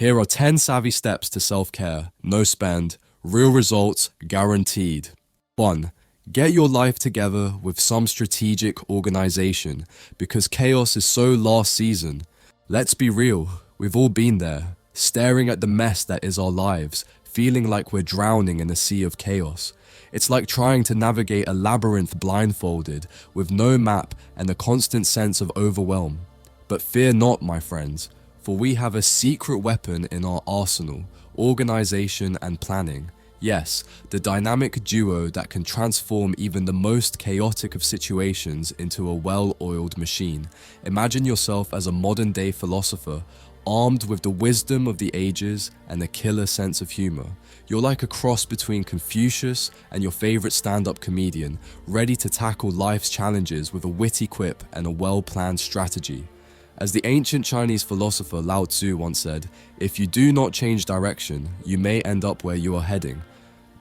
Here are 10 savvy steps to self-care, no spend, real results guaranteed. 1. Get your life together with some strategic organization, because chaos is so last season. Let's be real, we've all been there, staring at the mess that is our lives, feeling like we're drowning in a sea of chaos. It's like trying to navigate a labyrinth blindfolded, with no map and a constant sense of overwhelm. But fear not, my friends, for we have a secret weapon in our arsenal: organization and planning. Yes, the dynamic duo that can transform even the most chaotic of situations into a well-oiled machine. Imagine yourself as a modern-day philosopher, armed with the wisdom of the ages and a killer sense of humor. You're like a cross between Confucius and your favorite stand-up comedian, ready to tackle life's challenges with a witty quip and a well-planned strategy. As the ancient Chinese philosopher Lao Tzu once said, if you do not change direction, you may end up where you are heading.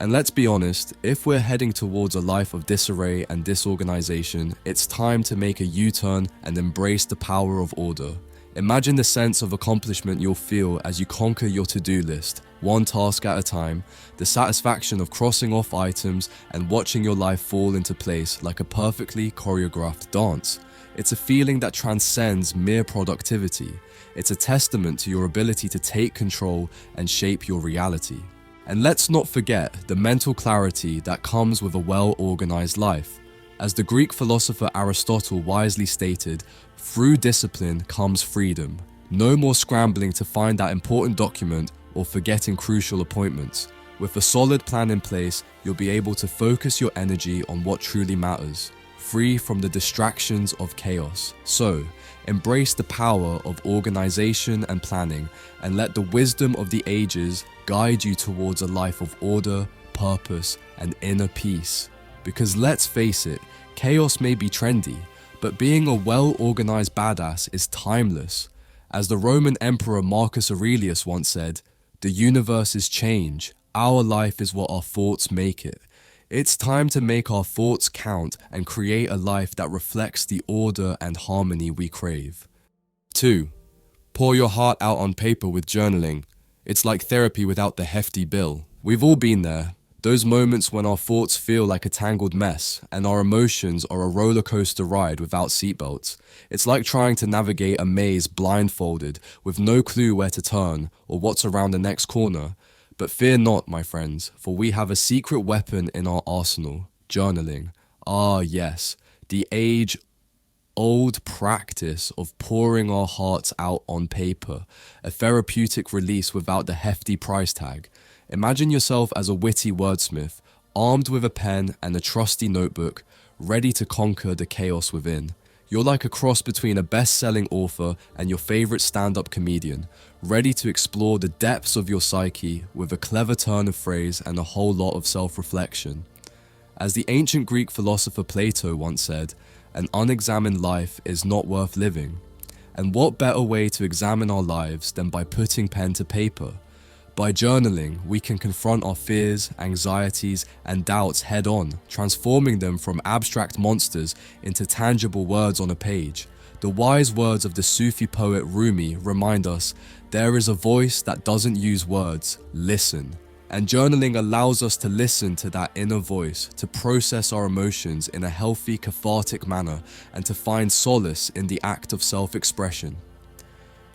And let's be honest, if we're heading towards a life of disarray and disorganization, it's time to make a U-turn and embrace the power of order. Imagine the sense of accomplishment you'll feel as you conquer your to-do list, one task at a time, the satisfaction of crossing off items and watching your life fall into place like a perfectly choreographed dance. It's a feeling that transcends mere productivity. It's a testament to your ability to take control and shape your reality. And let's not forget the mental clarity that comes with a well-organized life. As the Greek philosopher Aristotle wisely stated, through discipline comes freedom. No more scrambling to find that important document or forgetting crucial appointments. With a solid plan in place, you'll be able to focus your energy on what truly matters, free from the distractions of chaos. So, embrace the power of organization and planning, and let the wisdom of the ages guide you towards a life of order, purpose, and inner peace. Because let's face it, chaos may be trendy, but being a well-organized badass is timeless. As the Roman Emperor Marcus Aurelius once said, "The universe is change, our life is what our thoughts make it." It's time to make our thoughts count and create a life that reflects the order and harmony we crave. 2. Pour your heart out on paper with journaling. It's like therapy without the hefty bill. We've all been there. Those moments when our thoughts feel like a tangled mess and our emotions are a roller coaster ride without seatbelts. It's like trying to navigate a maze blindfolded with no clue where to turn or what's around the next corner. But fear not, my friends, for we have a secret weapon in our arsenal: journaling. Ah, yes, the age-old practice of pouring our hearts out on paper, a therapeutic release without the hefty price tag. Imagine yourself as a witty wordsmith, armed with a pen and a trusty notebook, ready to conquer the chaos within. You're like a cross between a best-selling author and your favorite stand-up comedian, ready to explore the depths of your psyche with a clever turn of phrase and a whole lot of self-reflection. As the ancient Greek philosopher Plato once said, an unexamined life is not worth living. And what better way to examine our lives than by putting pen to paper? By journaling, we can confront our fears, anxieties, and doubts head-on, transforming them from abstract monsters into tangible words on a page. The wise words of the Sufi poet Rumi remind us, there is a voice that doesn't use words, listen. And journaling allows us to listen to that inner voice, to process our emotions in a healthy, cathartic manner, and to find solace in the act of self-expression.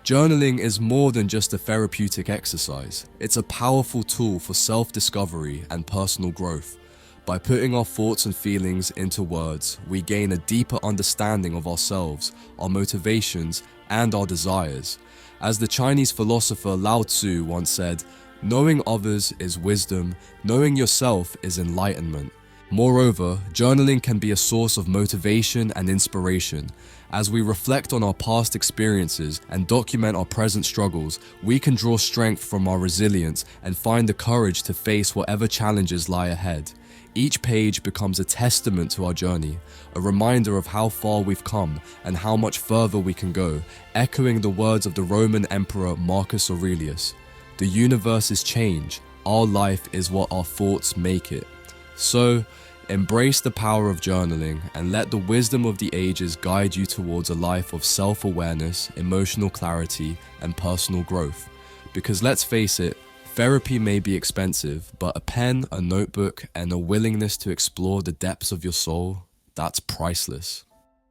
Journaling is more than just a therapeutic exercise. It's a powerful tool for self-discovery and personal growth. By putting our thoughts and feelings into words, we gain a deeper understanding of ourselves, our motivations, and our desires. As the Chinese philosopher Lao Tzu once said, knowing others is wisdom, knowing yourself is enlightenment. Moreover, journaling can be a source of motivation and inspiration. As we reflect on our past experiences and document our present struggles, we can draw strength from our resilience and find the courage to face whatever challenges lie ahead. Each page becomes a testament to our journey, a reminder of how far we've come and how much further we can go, echoing the words of the Roman Emperor Marcus Aurelius. The universe is change, our life is what our thoughts make it. So, embrace the power of journaling and let the wisdom of the ages guide you towards a life of self-awareness, emotional clarity, and personal growth. Because let's face it, therapy may be expensive, but a pen, a notebook, and a willingness to explore the depths of your soul, that's priceless.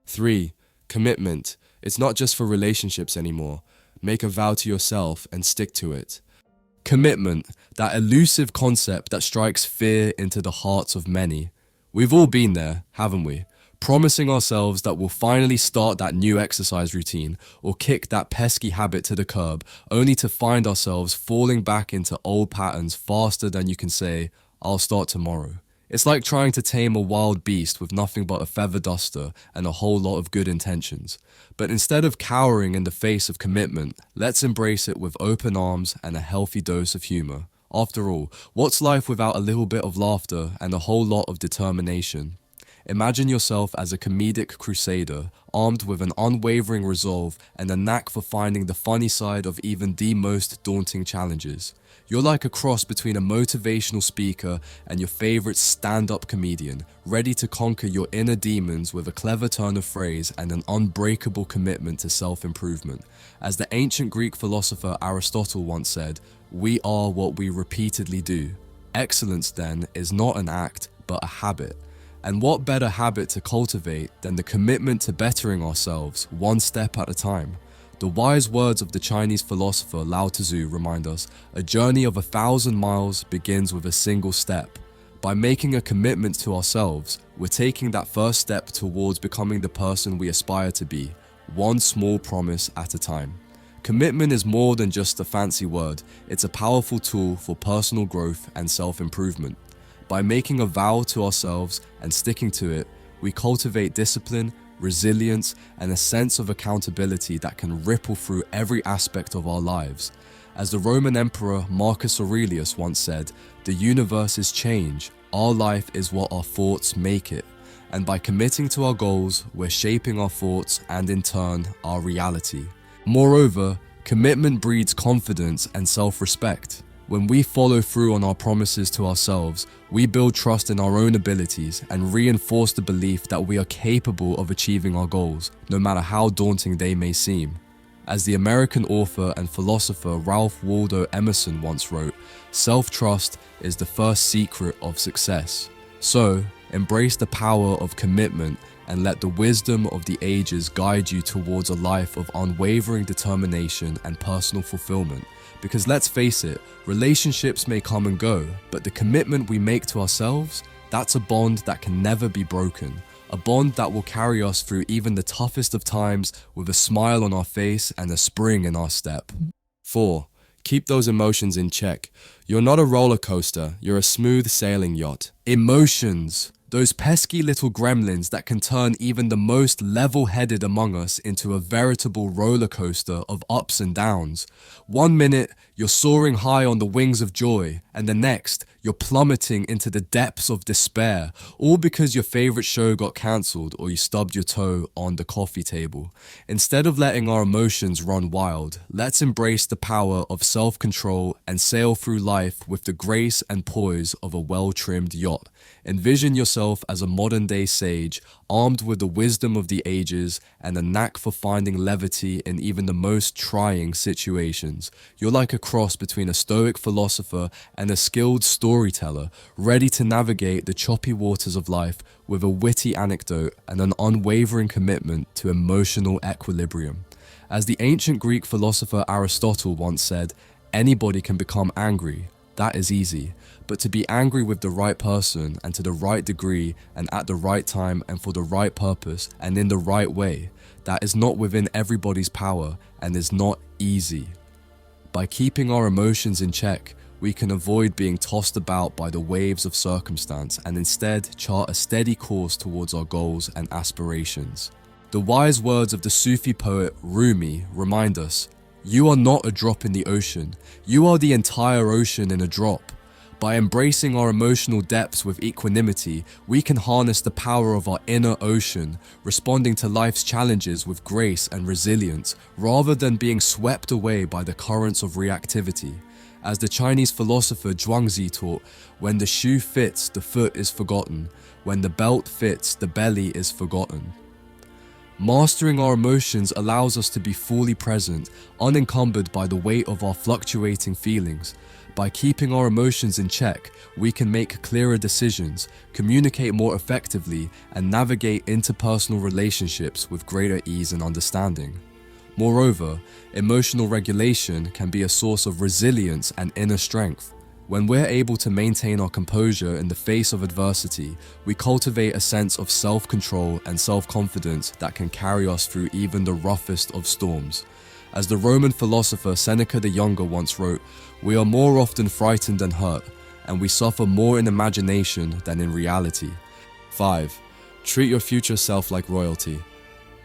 3. Commitment. It's not just for relationships anymore. Make a vow to yourself and stick to it. Commitment, that elusive concept that strikes fear into the hearts of many. We've all been there, haven't we? Promising ourselves that we'll finally start that new exercise routine or kick that pesky habit to the curb, only to find ourselves falling back into old patterns faster than you can say, "I'll start tomorrow." It's like trying to tame a wild beast with nothing but a feather duster and a whole lot of good intentions. But instead of cowering in the face of commitment, let's embrace it with open arms and a healthy dose of humor. After all, what's life without a little bit of laughter and a whole lot of determination? Imagine yourself as a comedic crusader, armed with an unwavering resolve and a knack for finding the funny side of even the most daunting challenges. You're like a cross between a motivational speaker and your favorite stand-up comedian, ready to conquer your inner demons with a clever turn of phrase and an unbreakable commitment to self-improvement. As the ancient Greek philosopher Aristotle once said, "We are what we repeatedly do." Excellence, then, is not an act, but a habit. And what better habit to cultivate than the commitment to bettering ourselves one step at a time? The wise words of the Chinese philosopher Lao Tzu remind us, a journey of 1,000 miles begins with a single step. By making a commitment to ourselves, we're taking that first step towards becoming the person we aspire to be, one small promise at a time. Commitment is more than just a fancy word, it's a powerful tool for personal growth and self-improvement. By making a vow to ourselves and sticking to it, we cultivate discipline, resilience, and a sense of accountability that can ripple through every aspect of our lives. As the Roman Emperor Marcus Aurelius once said, "The universe is change, our life is what our thoughts make it." And by committing to our goals, we're shaping our thoughts and in turn, our reality. Moreover, commitment breeds confidence and self-respect. When we follow through on our promises to ourselves, we build trust in our own abilities and reinforce the belief that we are capable of achieving our goals, no matter how daunting they may seem. As the American author and philosopher Ralph Waldo Emerson once wrote, "Self-trust is the first secret of success." So, embrace the power of commitment and let the wisdom of the ages guide you towards a life of unwavering determination and personal fulfillment. Because let's face it, relationships may come and go, but the commitment we make to ourselves, that's a bond that can never be broken. A bond that will carry us through even the toughest of times with a smile on our face and a spring in our step. 4. Keep those emotions in check. You're not a roller coaster, you're a smooth sailing yacht. Emotions! Those pesky little gremlins that can turn even the most level-headed among us into a veritable roller coaster of ups and downs. One minute, you're soaring high on the wings of joy, and the next, you're plummeting into the depths of despair, all because your favorite show got cancelled or you stubbed your toe on the coffee table. Instead of letting our emotions run wild, let's embrace the power of self-control and sail through life with the grace and poise of a well-trimmed yacht. Envision yourself as a modern-day sage, armed with the wisdom of the ages and a knack for finding levity in even the most trying situations. You're like a cross between a stoic philosopher and a skilled storyteller, ready to navigate the choppy waters of life with a witty anecdote and an unwavering commitment to emotional equilibrium. As the ancient Greek philosopher Aristotle once said, "Anybody can become angry. That is easy. But to be angry with the right person and to the right degree and at the right time and for the right purpose and in the right way, that is not within everybody's power and is not easy." By keeping our emotions in check, we can avoid being tossed about by the waves of circumstance and instead chart a steady course towards our goals and aspirations. The wise words of the Sufi poet Rumi remind us, "You are not a drop in the ocean, you are the entire ocean in a drop." By embracing our emotional depths with equanimity, we can harness the power of our inner ocean, responding to life's challenges with grace and resilience, rather than being swept away by the currents of reactivity. As the Chinese philosopher Zhuangzi taught, when the shoe fits, the foot is forgotten. When the belt fits, the belly is forgotten. Mastering our emotions allows us to be fully present, unencumbered by the weight of our fluctuating feelings. By keeping our emotions in check, we can make clearer decisions, communicate more effectively, and navigate interpersonal relationships with greater ease and understanding. Moreover, emotional regulation can be a source of resilience and inner strength. When we're able to maintain our composure in the face of adversity, we cultivate a sense of self-control and self-confidence that can carry us through even the roughest of storms. As the Roman philosopher Seneca the Younger once wrote, "We are more often frightened than hurt, and we suffer more in imagination than in reality." 5. Treat your future self like royalty.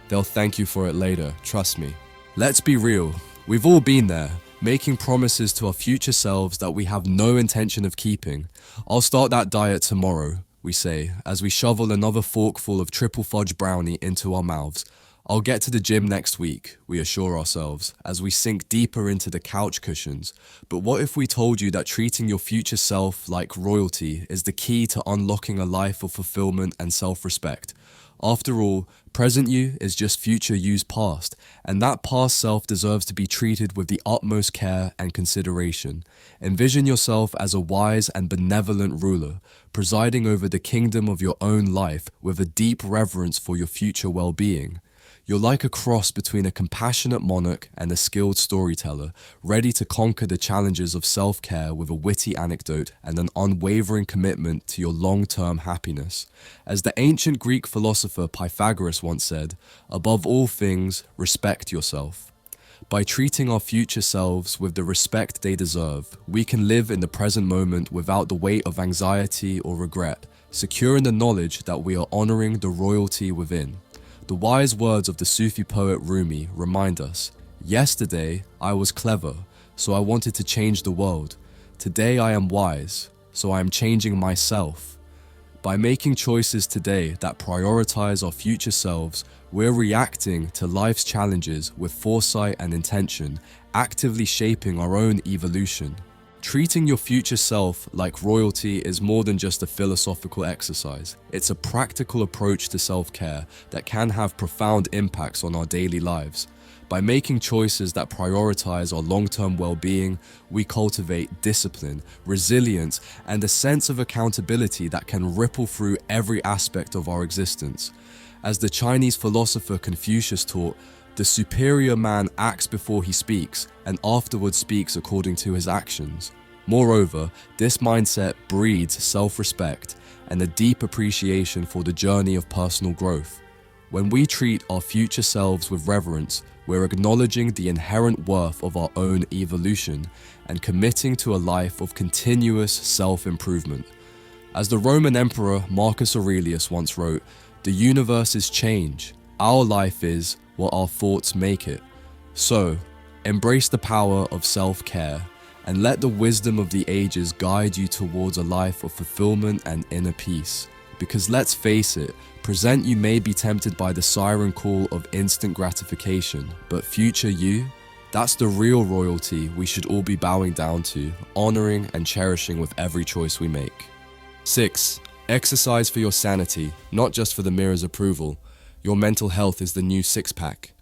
They'll thank you for it later, trust me. Let's be real, we've all been there, making promises to our future selves that we have no intention of keeping. "I'll start that diet tomorrow," we say, as we shovel another forkful of triple fudge brownie into our mouths. "I'll get to the gym next week," we assure ourselves, as we sink deeper into the couch cushions. But what if we told you that treating your future self like royalty is the key to unlocking a life of fulfillment and self-respect? After all, present you is just future you's past, and that past self deserves to be treated with the utmost care and consideration. Envision yourself as a wise and benevolent ruler, presiding over the kingdom of your own life with a deep reverence for your future well-being. You're like a cross between a compassionate monarch and a skilled storyteller, ready to conquer the challenges of self-care with a witty anecdote and an unwavering commitment to your long-term happiness. As the ancient Greek philosopher Pythagoras once said, "Above all things, respect yourself." By treating our future selves with the respect they deserve, we can live in the present moment without the weight of anxiety or regret, secure in the knowledge that we are honoring the royalty within. The wise words of the Sufi poet Rumi remind us, "Yesterday I was clever, so I wanted to change the world. Today I am wise, so I am changing myself." By making choices today that prioritize our future selves, we're reacting to life's challenges with foresight and intention, actively shaping our own evolution. Treating your future self like royalty is more than just a philosophical exercise. It's a practical approach to self-care that can have profound impacts on our daily lives. By making choices that prioritize our long-term well-being, we cultivate discipline, resilience, and a sense of accountability that can ripple through every aspect of our existence. As the Chinese philosopher Confucius taught, the superior man acts before he speaks, and afterwards speaks according to his actions. Moreover, this mindset breeds self-respect and a deep appreciation for the journey of personal growth. When we treat our future selves with reverence, we're acknowledging the inherent worth of our own evolution and committing to a life of continuous self-improvement. As the Roman Emperor Marcus Aurelius once wrote, "The universe is change. Our life is what our thoughts make it." So, embrace the power of self-care and let the wisdom of the ages guide you towards a life of fulfillment and inner peace. Because let's face it, present you may be tempted by the siren call of instant gratification, but future you? That's the real royalty we should all be bowing down to, honoring and cherishing with every choice we make. 6. Exercise for your sanity, not just for the mirror's approval. Your mental health is the new six-pack.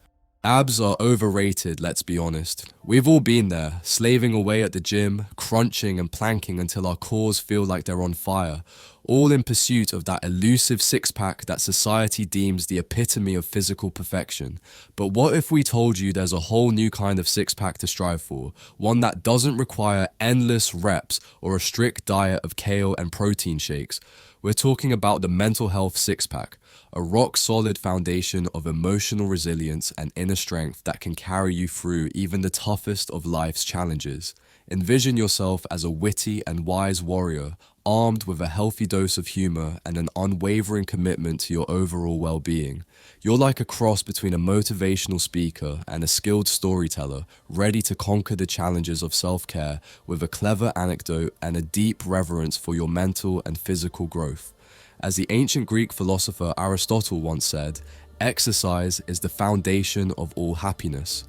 Abs are overrated, let's be honest. We've all been there, slaving away at the gym, crunching and planking until our cores feel like they're on fire, all in pursuit of that elusive six-pack that society deems the epitome of physical perfection. But what if we told you there's a whole new kind of six-pack to strive for, one that doesn't require endless reps or a strict diet of kale and protein shakes? We're talking about the mental health six-pack, a rock-solid foundation of emotional resilience and inner strength that can carry you through even the toughest of life's challenges. Envision yourself as a witty and wise warrior, armed with a healthy dose of humor and an unwavering commitment to your overall well-being. You're like a cross between a motivational speaker and a skilled storyteller, ready to conquer the challenges of self-care with a clever anecdote and a deep reverence for your mental and physical growth. As the ancient Greek philosopher Aristotle once said, "Exercise is the foundation of all happiness."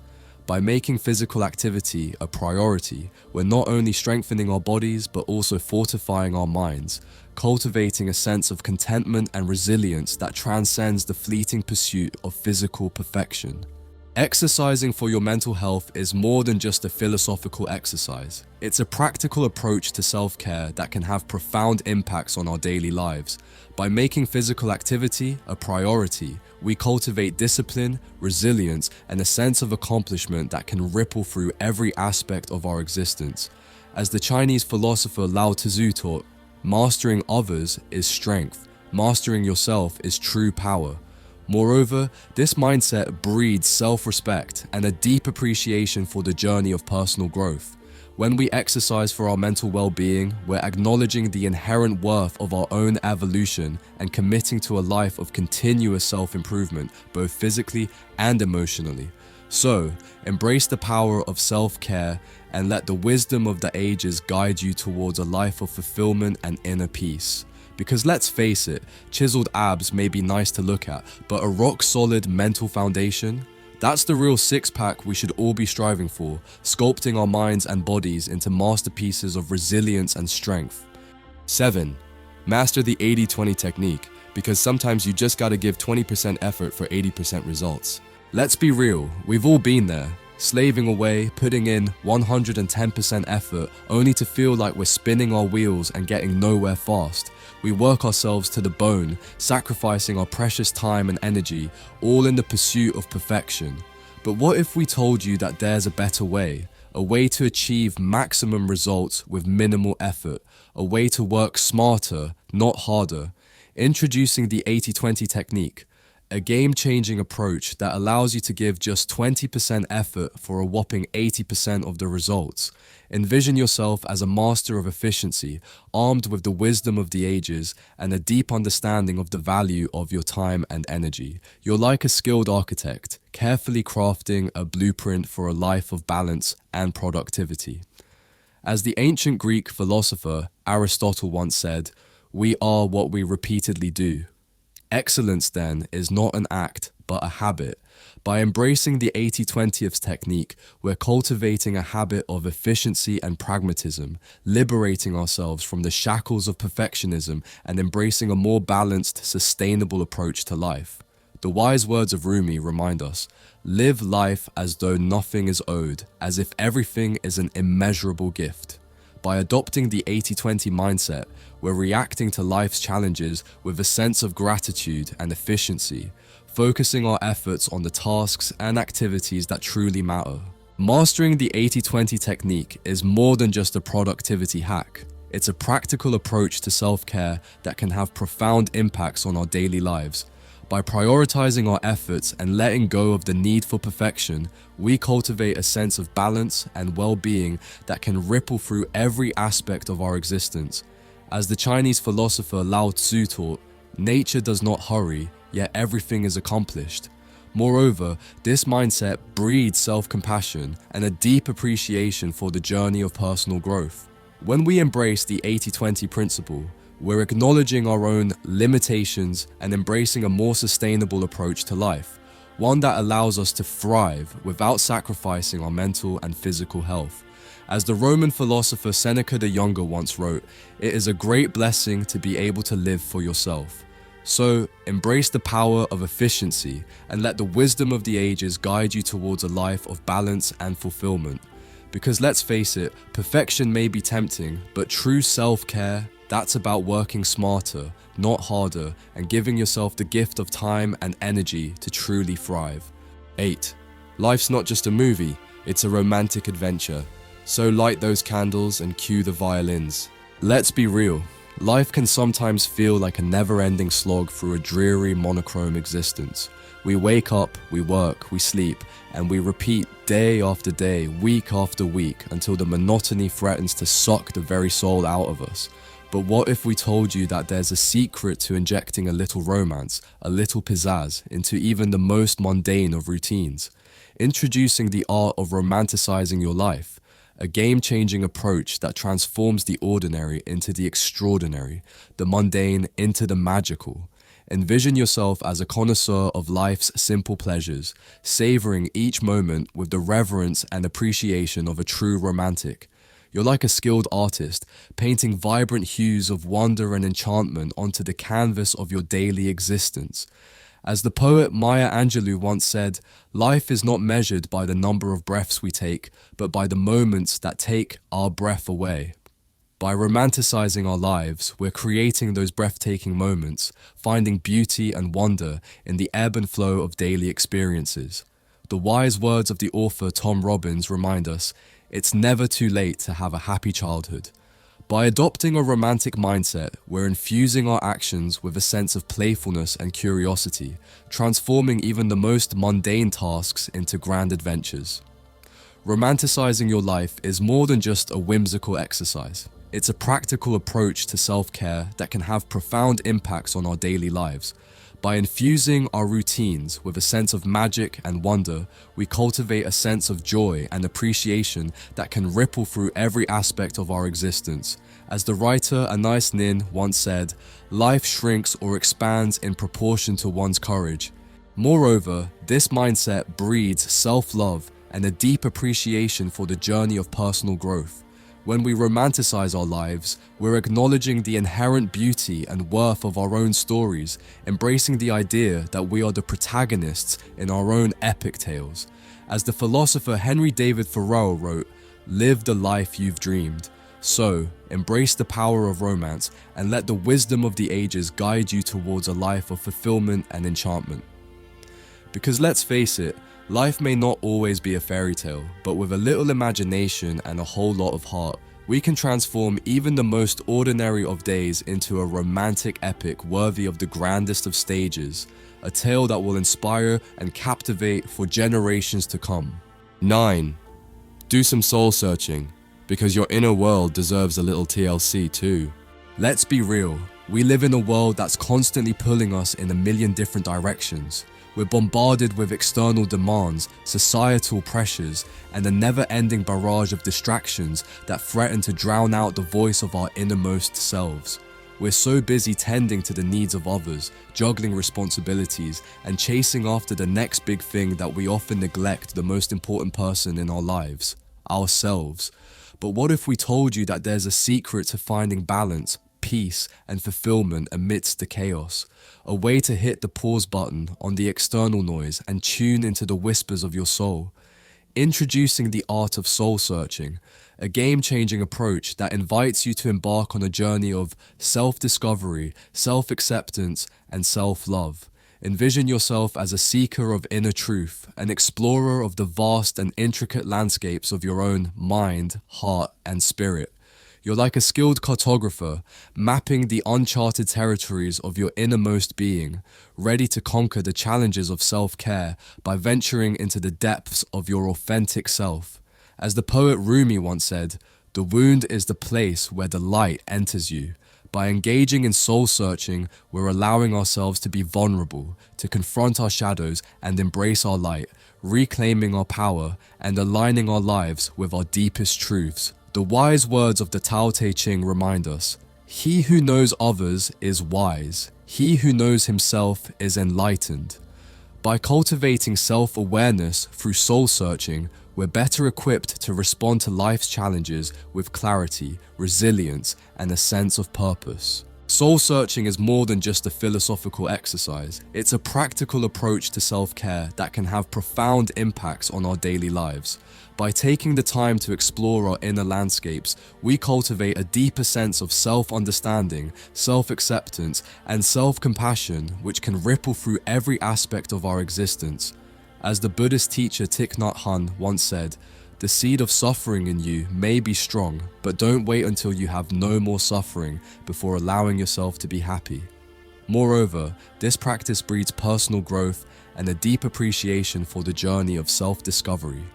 By making physical activity a priority, we're not only strengthening our bodies but also fortifying our minds, cultivating a sense of contentment and resilience that transcends the fleeting pursuit of physical perfection. Exercising for your mental health is more than just a philosophical exercise. It's a practical approach to self-care that can have profound impacts on our daily lives. By making physical activity a priority, we cultivate discipline, resilience, and a sense of accomplishment that can ripple through every aspect of our existence. As the Chinese philosopher Lao Tzu taught, mastering others is strength, mastering yourself is true power. Moreover, this mindset breeds self-respect and a deep appreciation for the journey of personal growth. When we exercise for our mental well-being, we're acknowledging the inherent worth of our own evolution and committing to a life of continuous self-improvement, both physically and emotionally. So, embrace the power of self-care and let the wisdom of the ages guide you towards a life of fulfillment and inner peace. Because let's face it, chiseled abs may be nice to look at, but a rock-solid mental foundation? That's the real six-pack we should all be striving for, sculpting our minds and bodies into masterpieces of resilience and strength. 7. Master the 80-20 technique, because sometimes you just gotta give 20% effort for 80% results. Let's be real, we've all been there. Slaving away, putting in 110% effort, only to feel like we're spinning our wheels and getting nowhere fast. We work ourselves to the bone, sacrificing our precious time and energy, all in the pursuit of perfection. But what if we told you that there's a better way? A way to achieve maximum results with minimal effort, a way to work smarter, not harder. Introducing the 80-20 technique, a game-changing approach that allows you to give just 20% effort for a whopping 80% of the results. Envision yourself as a master of efficiency, armed with the wisdom of the ages and a deep understanding of the value of your time and energy. You're like a skilled architect, carefully crafting a blueprint for a life of balance and productivity. As the ancient Greek philosopher Aristotle once said, "We are what we repeatedly do." Excellence, then, is not an act, but a habit. By embracing the 80-20th technique, we're cultivating a habit of efficiency and pragmatism, liberating ourselves from the shackles of perfectionism and embracing a more balanced, sustainable approach to life. The wise words of Rumi remind us, live life as though nothing is owed, as if everything is an immeasurable gift. By adopting the 80-20 mindset, we're reacting to life's challenges with a sense of gratitude and efficiency, focusing our efforts on the tasks and activities that truly matter. Mastering the 80-20 technique is more than just a productivity hack. It's a practical approach to self-care that can have profound impacts on our daily lives. By prioritizing our efforts and letting go of the need for perfection, we cultivate a sense of balance and well-being that can ripple through every aspect of our existence. As the Chinese philosopher Lao Tzu taught, nature does not hurry, yet everything is accomplished. Moreover, this mindset breeds self-compassion and a deep appreciation for the journey of personal growth. When we embrace the 80-20 principle, we're acknowledging our own limitations and embracing a more sustainable approach to life, one that allows us to thrive without sacrificing our mental and physical health. As the Roman philosopher Seneca the Younger once wrote, it is a great blessing to be able to live for yourself. So, embrace the power of efficiency and let the wisdom of the ages guide you towards a life of balance and fulfillment. Because let's face it, perfection may be tempting, but true self-care, that's about working smarter, not harder, and giving yourself the gift of time and energy to truly thrive. 8. Life's not just a movie, it's a romantic adventure. So light those candles and cue the violins. Let's be real, life can sometimes feel like a never-ending slog through a dreary, monochrome existence. We wake up, we work, we sleep, and we repeat day after day, week after week, until the monotony threatens to suck the very soul out of us. But what if we told you that there's a secret to injecting a little romance, a little pizzazz, into even the most mundane of routines? Introducing the art of romanticizing your life, a game-changing approach that transforms the ordinary into the extraordinary, the mundane into the magical. Envision yourself as a connoisseur of life's simple pleasures, savoring each moment with the reverence and appreciation of a true romantic. You're like a skilled artist, painting vibrant hues of wonder and enchantment onto the canvas of your daily existence. As the poet Maya Angelou once said, life is not measured by the number of breaths we take, but by the moments that take our breath away. By romanticizing our lives, we're creating those breathtaking moments, finding beauty and wonder in the ebb and flow of daily experiences. The wise words of the author Tom Robbins remind us, it's never too late to have a happy childhood. By adopting a romantic mindset, we're infusing our actions with a sense of playfulness and curiosity, transforming even the most mundane tasks into grand adventures. Romanticizing your life is more than just a whimsical exercise. It's a practical approach to self-care that can have profound impacts on our daily lives. By infusing our routines with a sense of magic and wonder, we cultivate a sense of joy and appreciation that can ripple through every aspect of our existence. As the writer Anais Nin once said, life shrinks or expands in proportion to one's courage. Moreover, this mindset breeds self-love and a deep appreciation for the journey of personal growth. When we romanticize our lives, we're acknowledging the inherent beauty and worth of our own stories, embracing the idea that we are the protagonists in our own epic tales. As the philosopher Henry David Thoreau wrote, "Live the life you've dreamed." So, embrace the power of romance and let the wisdom of the ages guide you towards a life of fulfillment and enchantment. Because let's face it, life may not always be a fairy tale, but with a little imagination and a whole lot of heart, we can transform even the most ordinary of days into a romantic epic worthy of the grandest of stages, a tale that will inspire and captivate for generations to come. 9. Do some soul searching, because your inner world deserves a little TLC too. Let's be real, we live in a world that's constantly pulling us in a million different directions. We're bombarded with external demands, societal pressures, and a never-ending barrage of distractions that threaten to drown out the voice of our innermost selves. We're so busy tending to the needs of others, juggling responsibilities, and chasing after the next big thing that we often neglect the most important person in our lives, ourselves. But what if we told you that there's a secret to finding balance, peace, and fulfillment amidst the chaos? A way to hit the pause button on the external noise and tune into the whispers of your soul. Introducing the art of soul searching, a game-changing approach that invites you to embark on a journey of self-discovery, self-acceptance, and self-love. Envision yourself as a seeker of inner truth, an explorer of the vast and intricate landscapes of your own mind, heart, and spirit. You're like a skilled cartographer, mapping the uncharted territories of your innermost being, ready to conquer the challenges of self-care by venturing into the depths of your authentic self. As the poet Rumi once said, "The wound is the place where the light enters you." By engaging in soul-searching, we're allowing ourselves to be vulnerable, to confront our shadows and embrace our light, reclaiming our power and aligning our lives with our deepest truths. The wise words of the Tao Te Ching remind us, "He who knows others is wise. He who knows himself is enlightened." By cultivating self-awareness through soul-searching, we're better equipped to respond to life's challenges with clarity, resilience, and a sense of purpose. Soul-searching is more than just a philosophical exercise. It's a practical approach to self-care that can have profound impacts on our daily lives. By taking the time to explore our inner landscapes, we cultivate a deeper sense of self-understanding, self-acceptance, and self-compassion, which can ripple through every aspect of our existence. As the Buddhist teacher Thich Nhat Hanh once said, "The seed of suffering in you may be strong, but don't wait until you have no more suffering before allowing yourself to be happy." Moreover, this practice breeds personal growth and a deep appreciation for the journey of self-discovery.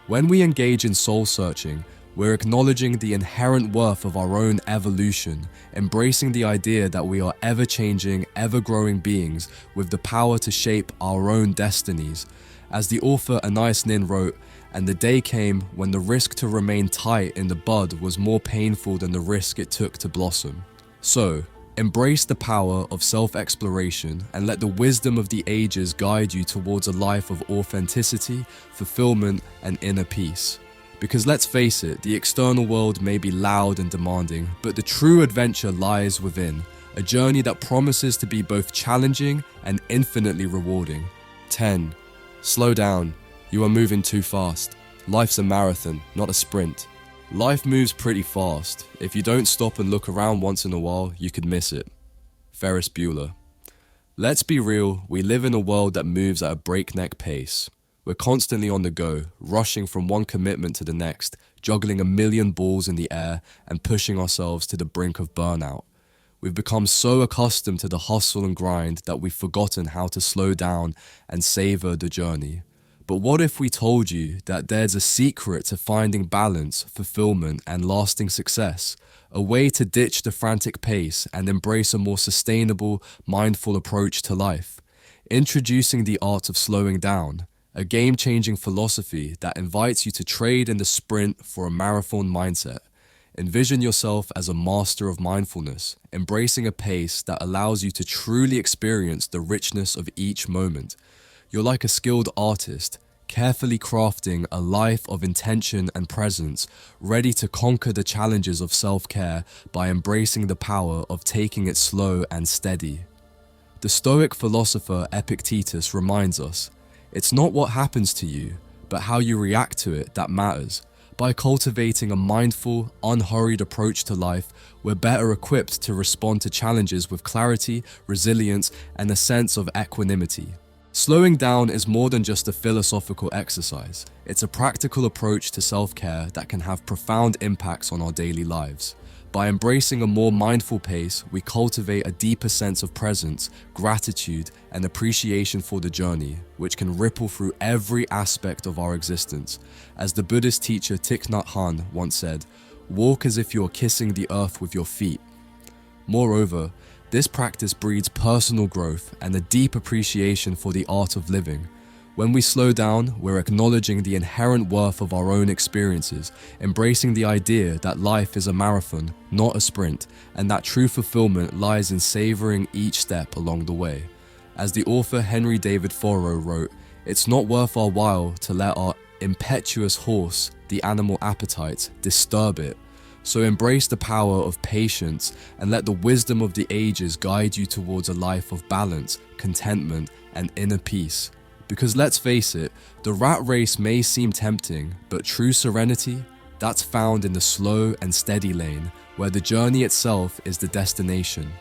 When we engage in soul-searching, we're acknowledging the inherent worth of our own evolution, embracing the idea that we are ever-changing, ever-growing beings with the power to shape our own destinies. As the author Anais Nin wrote, "And the day came when the risk to remain tight in the bud was more painful than the risk it took to blossom." So, Embrace the power of self-exploration and let the wisdom of the ages guide you towards a life of authenticity, fulfillment, and inner peace. Because let's face it, the external world may be loud and demanding, but the true adventure lies within, a journey that promises to be both challenging and infinitely rewarding. 10. Slow down. You are moving too fast. Life's a marathon, not a sprint. Life moves pretty fast. If you don't stop and look around once in a while, you could miss it. Ferris Bueller. Let's be real, we live in a world that moves at a breakneck pace. We're constantly on the go, rushing from one commitment to the next, juggling a million balls in the air and pushing ourselves to the brink of burnout. We've become so accustomed to the hustle and grind that we've forgotten how to slow down and savor the journey. But what if we told you that there's a secret to finding balance, fulfillment, and lasting success? A way to ditch the frantic pace and embrace a more sustainable, mindful approach to life. Introducing the art of slowing down, a game-changing philosophy that invites you to trade in the sprint for a marathon mindset. Envision yourself as a master of mindfulness, embracing a pace that allows you to truly experience the richness of each moment. You're like a skilled artist, carefully crafting a life of intention and presence, ready to conquer the challenges of self-care by embracing the power of taking it slow and steady. The Stoic philosopher Epictetus reminds us, it's not what happens to you, but how you react to it that matters. By cultivating a mindful, unhurried approach to life, we're better equipped to respond to challenges with clarity, resilience, and a sense of equanimity. Slowing down is more than just a philosophical exercise. It's a practical approach to self-care that can have profound impacts on our daily lives. By embracing a more mindful pace, we cultivate a deeper sense of presence, gratitude, and appreciation for the journey, which can ripple through every aspect of our existence. As the Buddhist teacher Thich Nhat Hanh once said, "Walk as if you're kissing the earth with your feet." Moreover, this practice breeds personal growth and a deep appreciation for the art of living. When we slow down, we're acknowledging the inherent worth of our own experiences, embracing the idea that life is a marathon, not a sprint, and that true fulfillment lies in savoring each step along the way. As the author Henry David Thoreau wrote, "It's not worth our while to let our impetuous horse, the animal appetite, disturb it. So embrace the power of patience and let the wisdom of the ages guide you towards a life of balance, contentment, and inner peace." Because let's face it, the rat race may seem tempting, but true serenity, that's found in the slow and steady lane, where the journey itself is the destination.